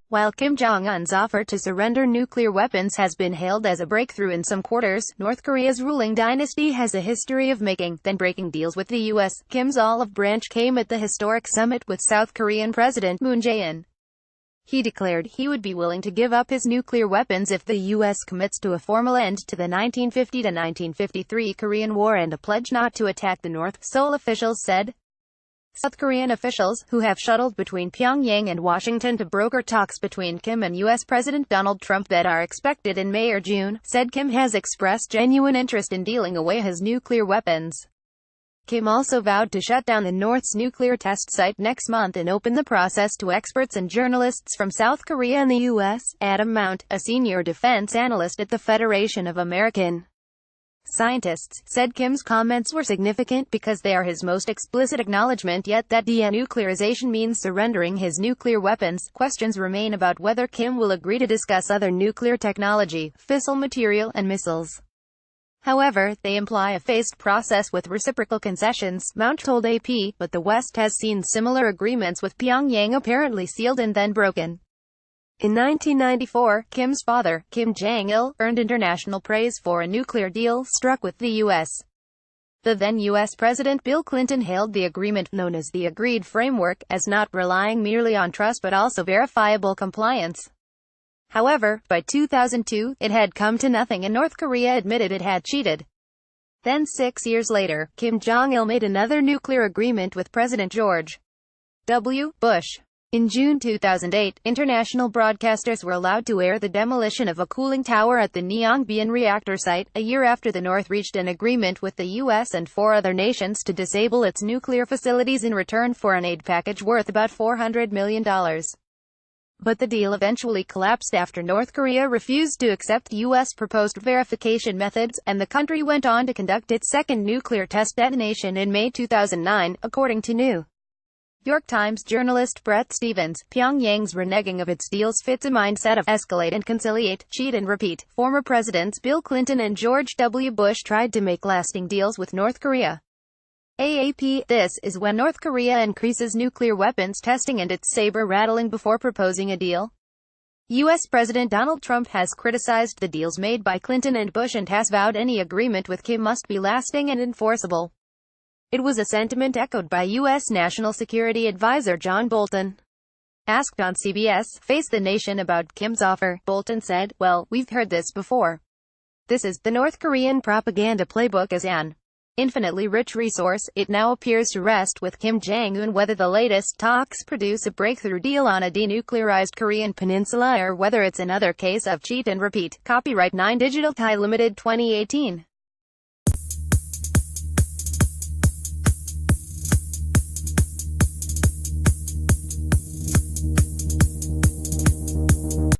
While Kim Jong-un's offer to surrender nuclear weapons has been hailed as a breakthrough in some quarters, North Korea's ruling dynasty has a history of making, then breaking deals with the U.S. Kim's olive branch came at the historic summit with South Korean President Moon Jae-in. He declared he would be willing to give up his nuclear weapons if the U.S. commits to a formal end to the 1950-1953 Korean War and a pledge not to attack the North, Seoul officials said. South Korean officials, who have shuttled between Pyongyang and Washington to broker talks between Kim and U.S. President Donald Trump that are expected in May or June, said Kim has expressed genuine interest in dealing away his nuclear weapons. Kim also vowed to shut down the North's nuclear test site next month and open the process to experts and journalists from South Korea and the U.S. Adam Mount, a senior defense analyst at the Federation of American Scientists, said Kim's comments were significant because they are his most explicit acknowledgement yet that denuclearization means surrendering his nuclear weapons. Questions remain about whether Kim will agree to discuss other nuclear technology, fissile material, and missiles. However, they imply a phased process with reciprocal concessions, Mount told AP, but the West has seen similar agreements with Pyongyang apparently sealed and then broken. In 1994, Kim's father, Kim Jong-il, earned international praise for a nuclear deal struck with the U.S. The then U.S. President Bill Clinton hailed the agreement, known as the Agreed Framework, as not relying merely on trust but also verifiable compliance. However, by 2002, it had come to nothing and North Korea admitted it had cheated. Then 6 years later, Kim Jong-il made another nuclear agreement with President George W. Bush. In June 2008, international broadcasters were allowed to air the demolition of a cooling tower at the Neongbyon reactor site, a year after the North reached an agreement with the U.S. and 4 other nations to disable its nuclear facilities in return for an aid package worth about $400 million. But the deal eventually collapsed after North Korea refused to accept U.S. proposed verification methods, and the country went on to conduct its second nuclear test detonation in May 2009, according to New York Times journalist Bret Stephens. Pyongyang's reneging of its deals fits a mindset of escalate and conciliate, cheat and repeat. Former presidents Bill Clinton and George W. Bush tried to make lasting deals with North Korea. AAP, this is when North Korea increases nuclear weapons testing and its saber-rattling before proposing a deal. U.S. President Donald Trump has criticized the deals made by Clinton and Bush and has vowed any agreement with Kim must be lasting and enforceable. It was a sentiment echoed by U.S. National Security Advisor John Bolton. Asked on CBS Face the Nation about Kim's offer, Bolton said, "Well, we've heard this before. This is the North Korean propaganda playbook as an infinitely rich resource. It now appears to rest with Kim Jong-un whether the latest talks produce a breakthrough deal on a denuclearized Korean peninsula or whether it's another case of cheat and repeat." Copyright 9 Digital Thai Limited 2018.